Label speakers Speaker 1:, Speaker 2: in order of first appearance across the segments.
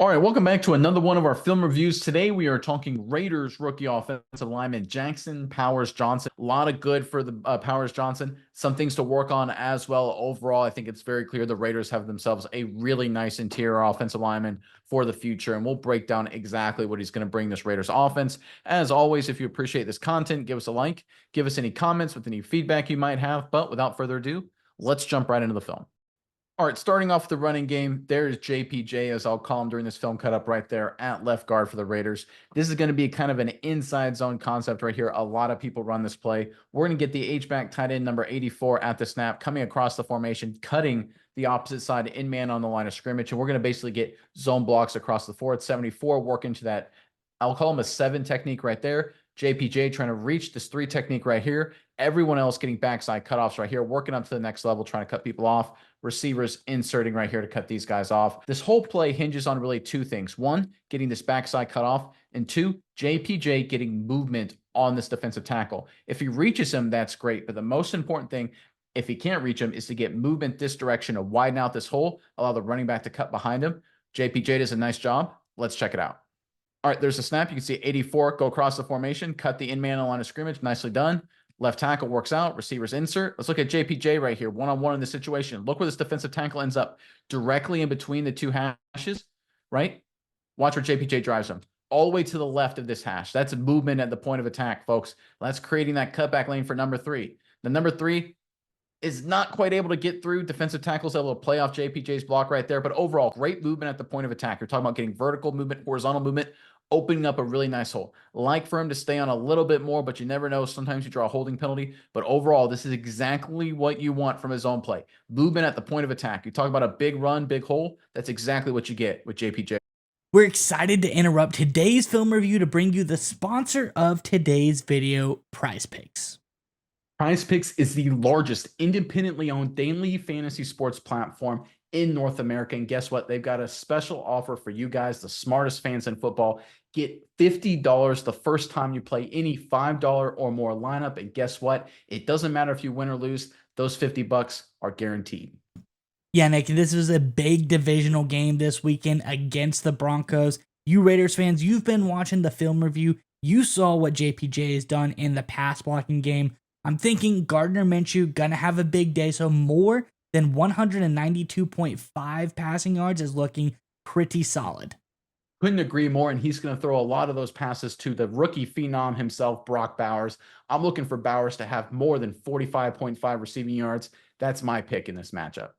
Speaker 1: All right, welcome back to another one of our film reviews. Today we are talking Raiders rookie offensive lineman Jackson Powers Johnson. A lot of good for the Powers Johnson. Some things to work on as well. Overall, I think it's very clear the Raiders have themselves a really nice interior offensive lineman for the future, and we'll break down exactly what he's going to bring this Raiders offense. As always, if you appreciate this content, give us a like, give us any comments with any feedback you might have. But without further ado, let's jump right into the film. All right, starting off the running game, there's JPJ, as I'll call him during this film cut up right there at left guard for the Raiders. This is going to be kind of an inside zone concept right here. A lot of people run this play. We're going to get the H-back tight end number 84 at the snap, coming across the formation, cutting the opposite side in man on the line of scrimmage. And we're going to basically get zone blocks across the fourth. 74 work into that. I'll call him a 7 technique right there. JPJ trying to reach this 3 technique right here. Everyone else getting backside cutoffs right here, working up to the next level, trying to cut people off. Receivers inserting right here to cut these guys off. This whole play hinges on really 2 things. 1, getting this backside cut off, and 2, JPJ getting movement on this defensive tackle. If he reaches him, that's great. But the most important thing, if he can't reach him, is to get movement this direction to widen out this hole, allow the running back to cut behind him. JPJ does a nice job. Let's check it out. All right, there's a snap. You can see 84 go across the formation, cut the in-man on line of scrimmage. Nicely done. Left tackle works out. Receivers insert. Let's look at JPJ right here, one-on-one in this situation. Look where this defensive tackle ends up. Directly in between the 2 hashes, right? Watch where JPJ drives him. All the way to the left of this hash. That's a movement at the point of attack, folks. That's creating that cutback lane for number 3. The number 3 is not quite able to get through. Defensive tackle's able to play off JPJ's block right there. But overall, great movement at the point of attack. You're talking about getting vertical movement, horizontal movement, opening up a really nice hole. Like for him to stay on a little bit more, but you never know. Sometimes you draw a holding penalty. But overall, this is exactly what you want from his zone play. Movement at the point of attack. You talk about a big run, big hole. That's exactly what you get with JPJ.
Speaker 2: We're excited to interrupt today's film review to bring you the sponsor of today's video, Prize Picks.
Speaker 1: Prize Picks is the largest independently owned daily fantasy sports platform in North America. And guess what? They've got a special offer for you guys, the smartest fans in football. Get $50 the first time you play any $5 or more lineup. And guess what? It doesn't matter if you win or lose. Those $50 are guaranteed.
Speaker 2: Yeah, Nick, this was a big divisional game this weekend against the Broncos. You Raiders fans, you've been watching the film review. You saw what JPJ has done in the pass blocking game. I'm thinking Gardner Minshew gonna have a big day, so more than 192.5 passing yards is looking pretty solid.
Speaker 1: Couldn't agree more, and he's going to throw a lot of those passes to the rookie phenom himself, Brock Bowers. I'm looking for Bowers to have more than 45.5 receiving yards. That's my pick in this matchup.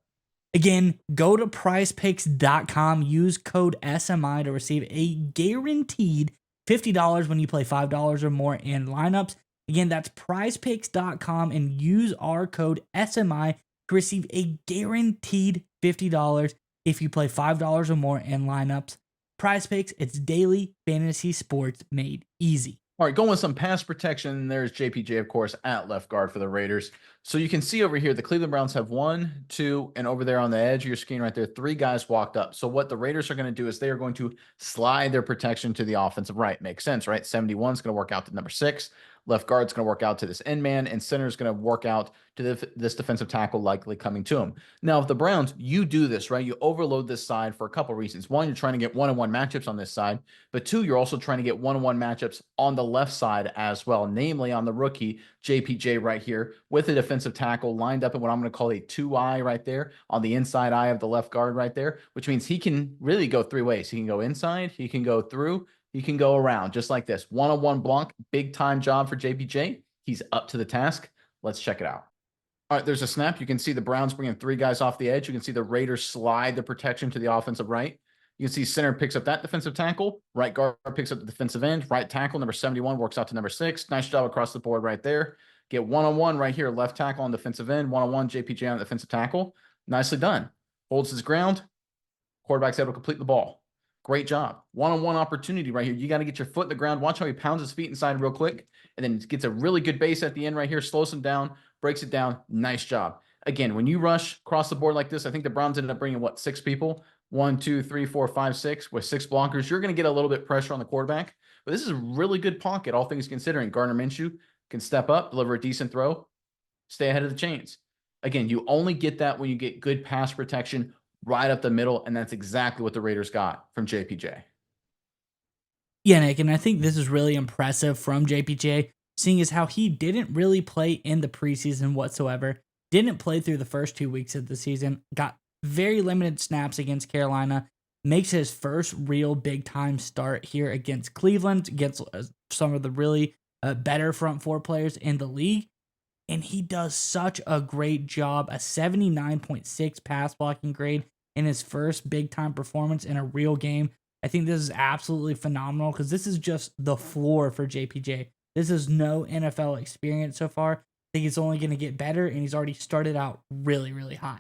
Speaker 2: Again, go to prizepicks.com, use code SMI to receive a guaranteed $50 when you play $5 or more in lineups. Again, that's prizepicks.com and use our code SMI to receive a guaranteed $50 if you play $5 or more in lineups. Prize Picks, it's daily fantasy sports made easy.
Speaker 1: All right, going with some pass protection. There's JPJ, of course, at left guard for the Raiders. So you can see over here, the Cleveland Browns have 1, 2, and over there on the edge of your screen right there, 3 guys walked up. So what the Raiders are going to do is they are going to slide their protection to the offensive right. Makes sense, right? 71 is going to work out to number 6. Left guard's going to work out to this end man, and center is going to work out to this defensive tackle likely coming to him. Now, if the Browns, you do this, right? You overload this side for a couple reasons. 1, you're trying to get one-on-one matchups on this side, but 2, you're also trying to get one-on-one matchups on the left side as well, namely on the rookie JPJ right here with the defensive tackle lined up in what I'm going to call a 2-eye right there on the inside eye of the left guard right there, which means he can really go 3 ways. He can go inside, he can go through, he can go around just like this. One-on-one block, big time job for JPJ. He's up to the task. Let's check it out. All right, there's a snap. You can see the Browns bringing 3 guys off the edge. You can see the Raiders slide the protection to the offensive right. You can see center picks up that defensive tackle. Right guard picks up the defensive end. Right tackle, number 71, works out to number 6. Nice job across the board right there. Get one-on-one right here. Left tackle on defensive end. One-on-one JPJ on defensive tackle. Nicely done. Holds his ground. Quarterback's able to complete the ball. Great job. One-on-one opportunity right here. You got to get your foot in the ground. Watch how he pounds his feet inside real quick. And then gets a really good base at the end right here. Slows him down. Breaks it down. Nice job. Again, when you rush across the board like this, I think the Browns ended up bringing, 6 people? 1, 2, 3, 4, 5, 6. With 6 blockers, you're going to get a little bit pressure on the quarterback. But this is a really good pocket, all things considering. Gardner Minshew can step up, deliver a decent throw, stay ahead of the chains. Again, you only get that when you get good pass protection right up the middle, and that's exactly what the Raiders got from JPJ.
Speaker 2: Yeah, Nick, and I think this is really impressive from JPJ, seeing as how he didn't really play in the preseason whatsoever, didn't play through the first 2 weeks of the season, got very limited snaps against Carolina, makes his first real big time start here against Cleveland, against some of the really better front four players in the league. And he does such a great job, a 79.6 pass blocking grade in his first big time performance in a real game. I think this is absolutely phenomenal because this is just the floor for JPJ. This is no NFL experience so far. I think it's only going to get better, and he's already started out really, really high.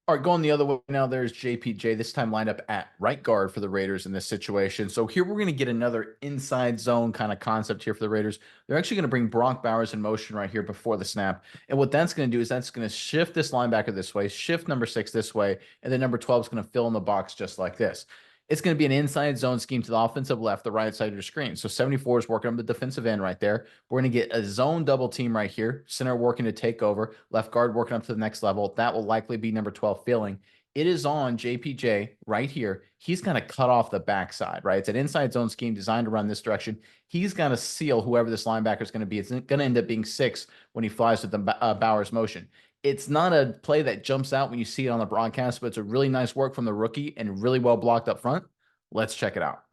Speaker 1: All right, going the other way now, there's JPJ, this time lined up at right guard for the Raiders in this situation. So here we're going to get another inside zone kind of concept here for the Raiders. They're actually going to bring Brock Bowers in motion right here before the snap. And what that's going to do is that's going to shift this linebacker this way, shift number 6 this way, and then number 12 is going to fill in the box just like this. It's going to be an inside zone scheme to the offensive left, the right side of your screen. So 74 is working on the defensive end right there. We're going to get a zone double team right here. Center working to take over. Left guard working up to the next level. That will likely be number 12 filling. It is on JPJ right here. He's going to cut off the backside, right? It's an inside zone scheme designed to run this direction. He's going to seal whoever this linebacker is going to be. It's going to end up being 6 when he flies with the Bowers motion. It's not a play that jumps out when you see it on the broadcast, but it's a really nice work from the rookie and really well blocked up front. Let's check it out.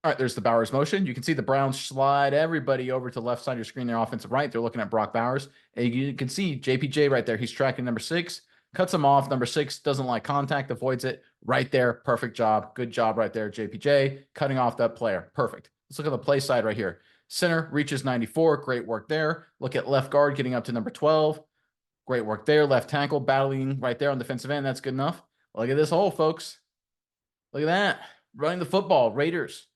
Speaker 1: All right, there's the Bowers motion. You can see the Browns slide everybody over to the left side of your screen, their offensive right. They're looking at Brock Bowers. And you can see JPJ right there. He's tracking number 6, cuts him off. Number 6 doesn't like contact, avoids it right there. Perfect job. Good job right there, JPJ, cutting off that player. Perfect. Let's look at the play side right here. Center reaches 94. Great work there. Look at left guard getting up to number 12. Great work there. Left tackle battling right there on defensive end. That's good enough. Look at this hole, folks. Look at that. Running the football. Raiders.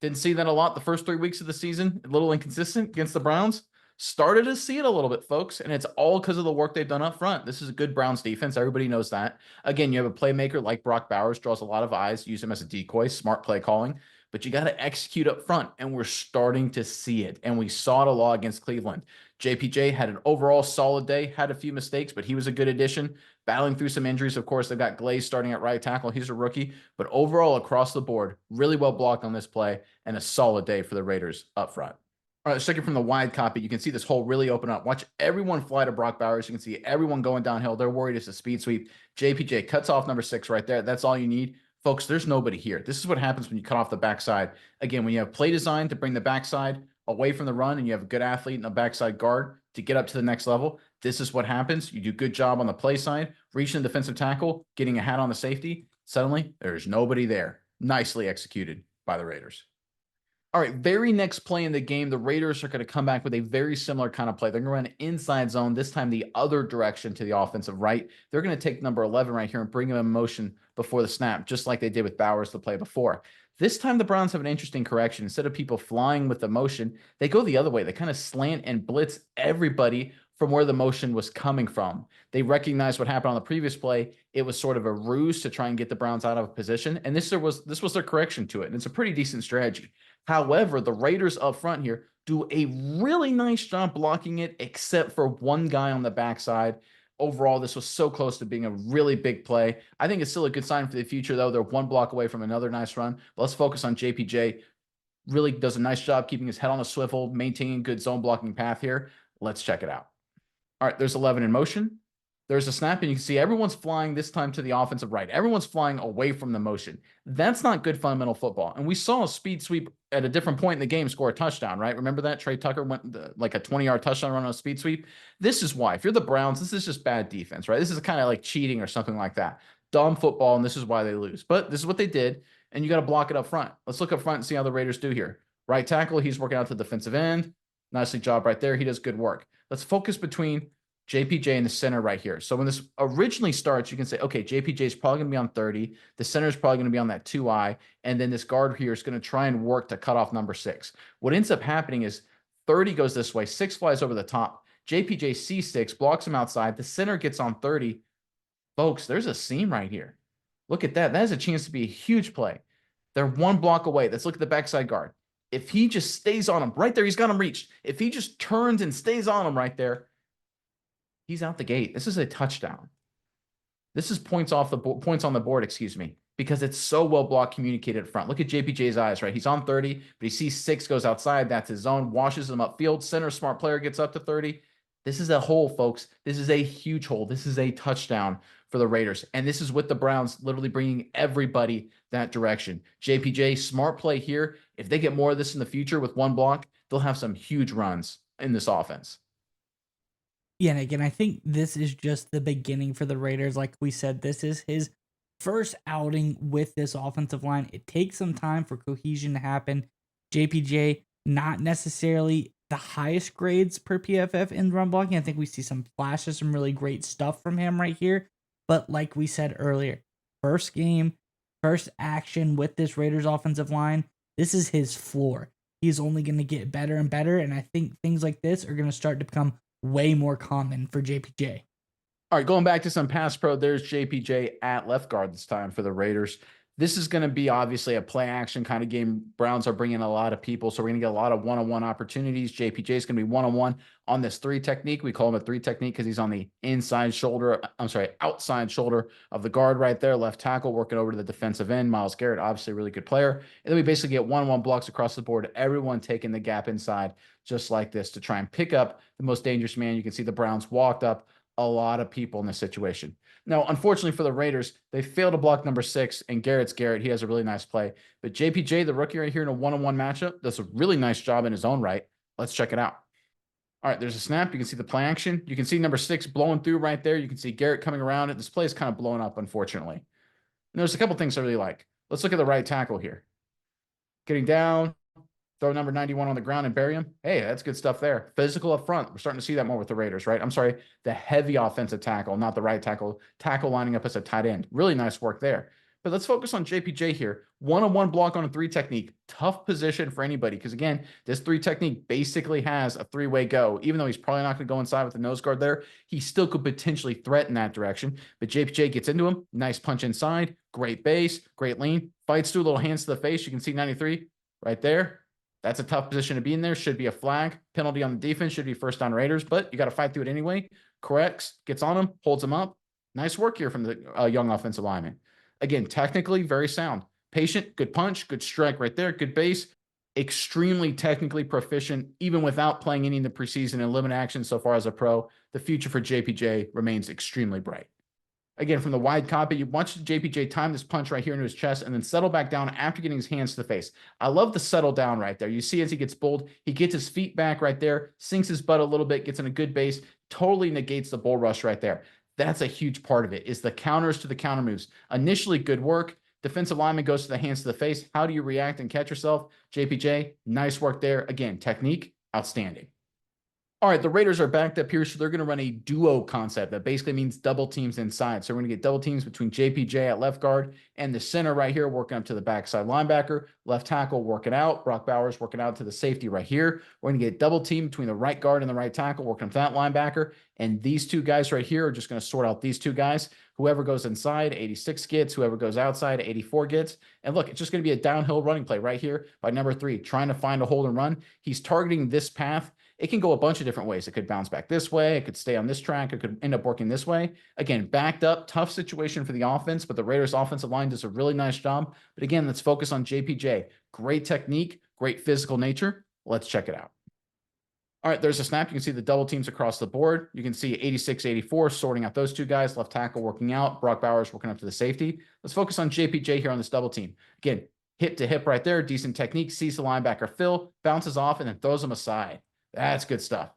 Speaker 1: Didn't see that a lot the first 3 weeks of the season. A little inconsistent against the Browns. Started to see it a little bit, folks, and it's all because of the work they've done up front. This is a good Browns defense. Everybody knows that. Again, you have a playmaker like Brock Bowers, draws a lot of eyes, use him as a decoy, smart play calling, but you got to execute up front, and we're starting to see it, and we saw it a lot against Cleveland. JPJ had an overall solid day, had a few mistakes, but he was a good addition. Battling through some injuries, of course, they've got Glaze starting at right tackle. He's a rookie, but overall across the board, really well blocked on this play and a solid day for the Raiders up front. All right, second from the wide copy, you can see this hole really open up. Watch everyone fly to Brock Bowers. You can see everyone going downhill. They're worried it's a speed sweep. JPJ cuts off number 6 right there. That's all you need. Folks, there's nobody here. This is what happens when you cut off the backside. Again, when you have play design to bring the backside away from the run and you have a good athlete and a backside guard to get up to the next level, this is what happens. You do a good job on the play side, reaching the defensive tackle, getting a hat on the safety. Suddenly, there's nobody there. Nicely executed by the Raiders. All right, very next play in the game, the Raiders are going to come back with a very similar kind of play. They're going to run inside zone, this time the other direction to the offensive right. They're going to take number 11 right here and bring him in motion before the snap, just like they did with Bowers the play before. This time the Browns have an interesting correction. Instead of people flying with the motion, they go the other way. They kind of slant and blitz everybody from where the motion was coming from. They recognized what happened on the previous play. It was sort of a ruse to try and get the Browns out of position, and this was their correction to it, and it's a pretty decent strategy. However, the Raiders up front here do a really nice job blocking it, except for one guy on the backside. Overall, this was so close to being a really big play. I think it's still a good sign for the future, though. They're one block away from another nice run. But let's focus on JPJ. Really does a nice job keeping his head on a swivel, maintaining good zone blocking path here. Let's check it out. All right, there's 11 in motion. There's a snap, and you can see everyone's flying this time to the offensive right. Everyone's flying away from the motion. That's not good fundamental football. And we saw a speed sweep at a different point in the game score a touchdown, right? Remember that? Trey Tucker went like a 20-yard touchdown run on a speed sweep. This is why. If you're the Browns, this is just bad defense, right? This is kind of like cheating or something like that. Dumb football, and this is why they lose. But this is what they did, and you got to block it up front. Let's look up front and see how the Raiders do here. Right tackle, he's working out to the defensive end. Nicely job right there. He does good work. Let's focus between JPJ in the center right here. So when this originally starts, you can say, okay, JPJ is probably going to be on 30. The center is probably going to be on that 2I. And then this guard here is going to try and work to cut off number 6. What ends up happening is 30 goes this way. 6 flies over the top. JPJ sees 6, blocks him outside. The center gets on 30. Folks, there's a seam right here. Look at that. That has a chance to be a huge play. They're one block away. Let's look at the backside guard. If he just stays on him right there, he's got him reached. If he just turns and stays on him right there, he's out the gate. This is a touchdown. This is points on the board, excuse me, because it's so well blocked, communicated up front. Look at JPJ's eyes, right? He's on 30, but he sees 6 goes outside. That's his zone, washes him upfield. Center smart player gets up to 30. This is a hole, folks. This is a huge hole. This is a touchdown for the Raiders. And this is with the Browns literally bringing everybody that direction. JPJ, smart play here. If they get more of this in the future with one block, they'll have some huge runs in this offense.
Speaker 2: Yeah, and again, I think this is just the beginning for the Raiders. Like we said, this is his first outing with this offensive line. It takes some time for cohesion to happen. JPJ, not necessarily the highest grades per PFF in run blocking. I think we see some flashes, some really great stuff from him right here. But like we said earlier, first game, first action with this Raiders offensive line, this is his floor. He's only going to get better and better. And I think things like this are going to start to become way more common for JPJ.
Speaker 1: All right, going back to some pass pro, there's JPJ at left guard this time for the Raiders. This is going to be obviously a play action kind of game. Browns are bringing a lot of people, so we're going to get a lot of one-on-one opportunities. JPJ is going to be one-on-one on this 3 technique. We call him a 3 technique because he's on the outside shoulder of the guard right there. Left tackle working over to the defensive end. Myles Garrett, obviously a really good player. And then we basically get one-on-one blocks across the board. Everyone taking the gap inside just like this to try and pick up the most dangerous man. You can see the Browns walked up a lot of people in this situation. Now, unfortunately for the Raiders, they failed to block number 6, and Garrett's Garrett. He has a really nice play. But JPJ, the rookie right here in a one-on-one matchup, does a really nice job in his own right. Let's check it out. All right, there's a snap. You can see the play action. You can see number 6 blowing through right there. You can see Garrett coming around it. This play is kind of blown up, unfortunately. And there's a couple things I really like. Let's look at the right tackle here. Getting down, throw number 91 on the ground and bury him. Hey, that's good stuff there. Physical up front. We're starting to see that more with the Raiders, right? I'm sorry, the heavy offensive tackle, not the right tackle. Tackle lining up as a tight end. Really nice work there. But let's focus on JPJ here. One-on-one block on a 3 technique. Tough position for anybody because, again, this 3 technique basically has a 3-way go. Even though he's probably not going to go inside with the nose guard there, he still could potentially threaten that direction. But JPJ gets into him. Nice punch inside. Great base. Great lean. Fights through, little hands to the face. You can see 93 right there. That's a tough position to be in there. Should be a flag. Penalty on the defense. Should be first down Raiders, but you got to fight through it anyway. Corrects, gets on him, holds him up. Nice work here from the young offensive lineman. Again, technically very sound. Patient, good punch, good strike right there, good base. Extremely technically proficient, even without playing any in the preseason and limited action so far as a pro. The future for JPJ remains extremely bright. Again, from the wide copy, you watch JPJ time this punch right here into his chest and then settle back down after getting his hands to the face. I love the settle down right there. You see as he gets bold, he gets his feet back right there, sinks his butt a little bit, gets in a good base, totally negates the bull rush right there. That's a huge part of it, is the counters to the counter moves. Initially, good work. Defensive lineman goes to the hands to the face. How do you react and catch yourself? JPJ, nice work there. Again, technique, outstanding. All right, the Raiders are backed up here, so they're going to run a duo concept. That basically means double teams inside. So we're going to get double teams between JPJ at left guard and the center right here working up to the backside linebacker. Left tackle working out. Brock Bowers working out to the safety right here. We're going to get double team between the right guard and the right tackle working up to that linebacker. And these 2 guys right here are just going to sort out these 2 guys. Whoever goes inside, 86 gets. Whoever goes outside, 84 gets. And look, it's just going to be a downhill running play right here by number 3, trying to find a hold and run. He's targeting this path. It can go a bunch of different ways. It could bounce back this way. It could stay on this track. It could end up working this way. Again, backed up, tough situation for the offense, but the Raiders offensive line does a really nice job. But again, let's focus on JPJ. Great technique, great physical nature. Let's check it out. All right, there's a snap. You can see the double teams across the board. You can see 86, 84 sorting out those 2 guys. Left tackle working out. Brock Bowers working up to the safety. Let's focus on JPJ here on this double team. Again, hip to hip right there. Decent technique. Sees the linebacker Phil, bounces off, and then throws him aside. That's good stuff.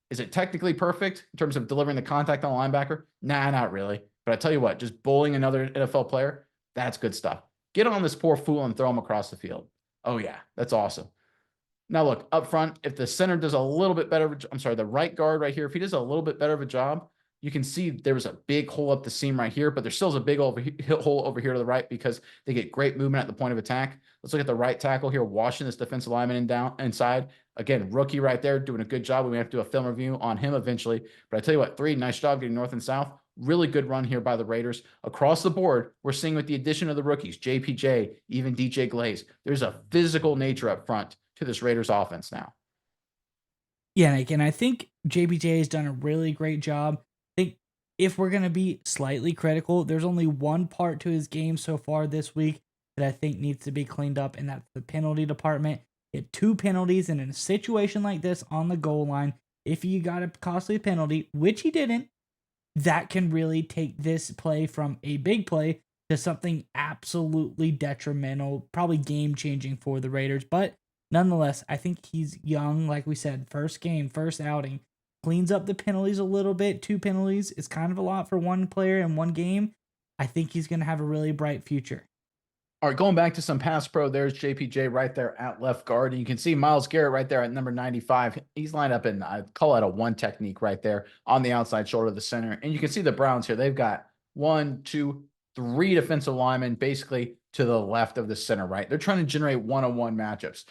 Speaker 1: Is it technically perfect in terms of delivering the contact on the linebacker? Nah, not really. But I tell you what, just bullying another NFL player, that's good stuff. Get on this poor fool and throw him across the field. Oh, yeah, that's awesome. Now, look, up front, if the center does a little bit better, the right guard right here, if he does a little bit better of a job, you can see there was a big hole up the seam right here, but there still is a big hole over here to the right because they get great movement at the point of attack. Let's look at the right tackle here, washing this defensive lineman down inside. Again, rookie right there, doing a good job. We may have to do a film review on him eventually. But I tell you what, 3, nice job getting north and south. Really good run here by the Raiders. Across the board, we're seeing with the addition of the rookies, JPJ, even DJ Glaze, there's a physical nature up front to this Raiders offense now.
Speaker 2: Yeah, and again, I think JPJ has done a really great job. I think if we're going to be slightly critical, there's only one part to his game so far this week that I think needs to be cleaned up, and that's the penalty department. He had 2 penalties, and in a situation like this on the goal line, if you got a costly penalty, which he didn't, that can really take this play from a big play to something absolutely detrimental, probably game changing for the Raiders. But nonetheless, I think he's young. Like we said, first game, first outing, cleans up the penalties a little bit. 2 penalties is kind of a lot for one player in one game. I think he's going to have a really bright future.
Speaker 1: All right, going back to some pass pro, there's JPJ right there at left guard. And you can see Myles Garrett right there at number 95. He's lined up in, I call it a 1 technique right there on the outside shoulder of the center. And you can see the Browns here. They've got 1, 2, 3 defensive linemen basically to the left of the center, right? They're trying to generate one-on-one matchups.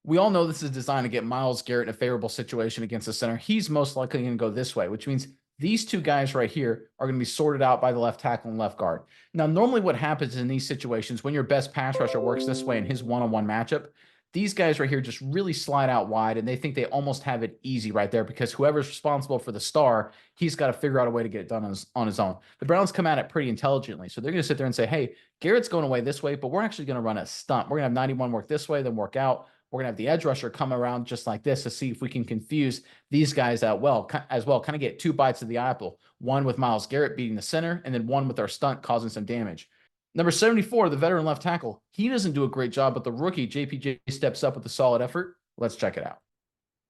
Speaker 1: We all know this is designed to get Myles Garrett in a favorable situation against the center. He's most likely going to go this way, which means these 2 guys right here are going to be sorted out by the left tackle and left guard. Now, normally what happens in these situations when your best pass rusher works this way in his one-on-one matchup, these guys right here just really slide out wide, and they think they almost have it easy right there because whoever's responsible for the star, he's got to figure out a way to get it done on his own. The Browns come at it pretty intelligently. So they're going to sit there and say, hey, Garrett's going away this way, but we're actually going to run a stunt. We're going to have 91 work this way, then work out. We're going to have the edge rusher come around just like this to see if we can confuse these guys out as well. Kind of get 2 bites of the apple, one with Myles Garrett beating the center, and then one with our stunt causing some damage. Number 74, the veteran left tackle. He doesn't do a great job, but the rookie, JPJ, steps up with a solid effort. Let's check it out.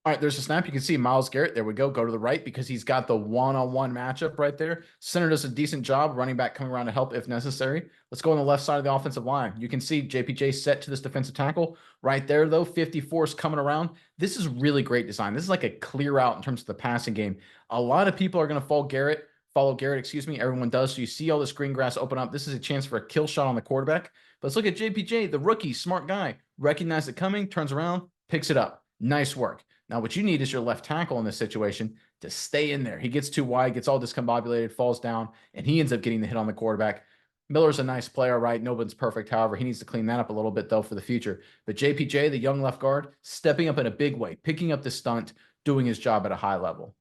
Speaker 1: All right, there's a snap. You can see Myles Garrett. There we go. Go to the right because he's got the one-on-one matchup right there. Center does a decent job. Running back coming around to help if necessary. Let's go on the left side of the offensive line. You can see JPJ set to this defensive tackle. Right there, though, 54 is coming around. This is really great design. This is like a clear out in terms of the passing game. A lot of people are going to follow Garrett, Everyone does. So you see all this green grass open up. This is a chance for a kill shot on the quarterback. But let's look at JPJ, the rookie, smart guy. Recognized it coming, turns around, picks it up. Nice work. Now, what you need is your left tackle in this situation to stay in there. He gets too wide, gets all discombobulated, falls down, and he ends up getting the hit on the quarterback. Miller's a nice player, right? Nobody's perfect. However, he needs to clean that up a little bit, though, for the future. But JPJ, the young left guard, stepping up in a big way, picking up the stunt, doing his job at a high level.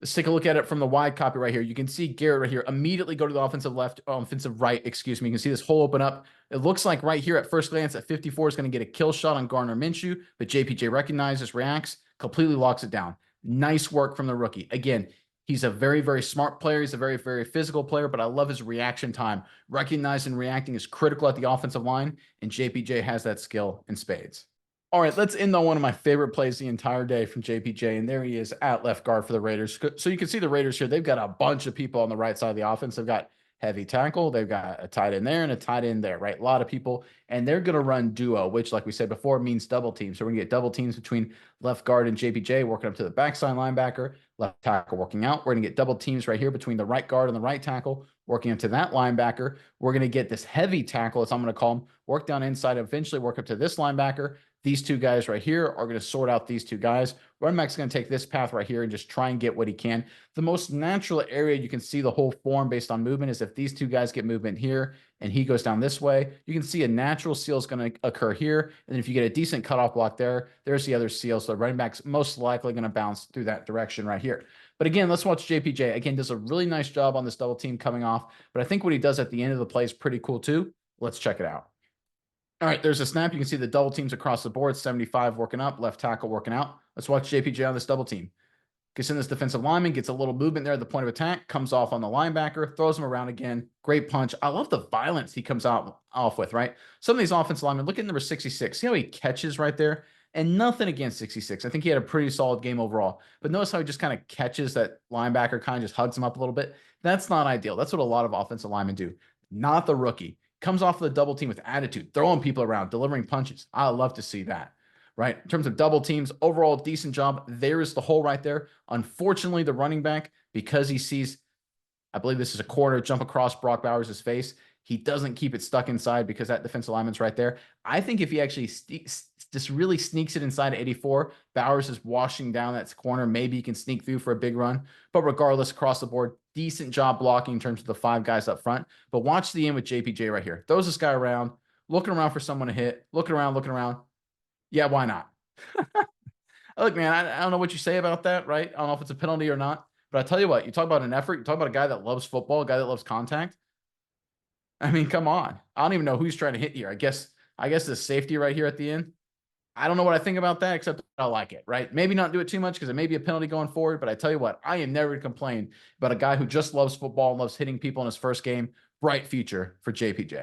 Speaker 1: Let's take a look at it from the wide copy right here. You can see Garrett right here immediately go to the offensive right, excuse me. You can see this hole open up. It looks like right here at first glance that 54 is going to get a kill shot on Gardner Minshew, but JPJ recognizes, reacts, completely locks it down. Nice work from the rookie. Again, he's a very, very smart player. He's a very, very physical player, but I love his reaction time. Recognizing and reacting is critical at the offensive line, and JPJ has that skill in spades. All right, let's end on one of my favorite plays the entire day from JPJ, and there he is at left guard for the Raiders. So you can see the Raiders here. They've got a bunch of people on the right side of the offense. They've got heavy tackle. They've got a tight end there and a tight end there, right? A lot of people, and they're going to run duo, which, like we said before, means double team. So we're going to get double teams between left guard and JPJ working up to the backside linebacker, left tackle working out. We're going to get double teams right here between the right guard and the right tackle working up to that linebacker. We're going to get this heavy tackle, as I'm going to call him, work down inside, eventually work up to this linebacker. These 2 guys right here are going to sort out these 2 guys. Running back's going to take this path right here and just try and get what he can. The most natural area you can see the whole form based on movement is if these 2 guys get movement here and he goes down this way, you can see a natural seal is going to occur here. And then if you get a decent cutoff block there, there's the other seal. So the running back's most likely going to bounce through that direction right here. But again, let's watch JPJ. Again, does a really nice job on this double team coming off. But I think what he does at the end of the play is pretty cool too. Let's check it out. All right, there's a snap. You can see the double teams across the board. 75 working up, left tackle working out. Let's watch JPJ on this double team. Gets in this defensive lineman, gets a little movement there at the point of attack, comes off on the linebacker, throws him around again. Great punch. I love the violence he comes off with, right? Some of these offensive linemen, look at number 66. See how he catches right there? And nothing against 66. I think he had a pretty solid game overall. But notice how he just kind of catches that linebacker, kind of just hugs him up a little bit. That's not ideal. That's what a lot of offensive linemen do. Not the rookie. Comes off of the double team with attitude, throwing people around, delivering punches. I love to see that, right? In terms of double teams, overall, decent job. There is the hole right there. Unfortunately, the running back, because he sees, I believe this is a corner, jump across Brock Bowers' face, he doesn't keep it stuck inside because that defensive lineman's right there. I think if he actually just really sneaks it inside 84, Bowers is washing down that corner. Maybe he can sneak through for a big run. But regardless, across the board, decent job blocking in terms of the 5 guys up front. But watch the end with JPJ right here. Throws this guy around, looking around for someone to hit, looking around. Yeah, why not? Look, man, I don't know what you say about that, right? I don't know if it's a penalty or not. But I tell you what, you talk about an effort, you talk about a guy that loves football, a guy that loves contact. I mean, come on. I don't even know who he's trying to hit here. I guess the safety right here at the end. I don't know what I think about that, except I like it, right? Maybe not do it too much because it may be a penalty going forward. But I tell you what, I am never going to complain about a guy who just loves football and loves hitting people in his first game. Bright future for JPJ.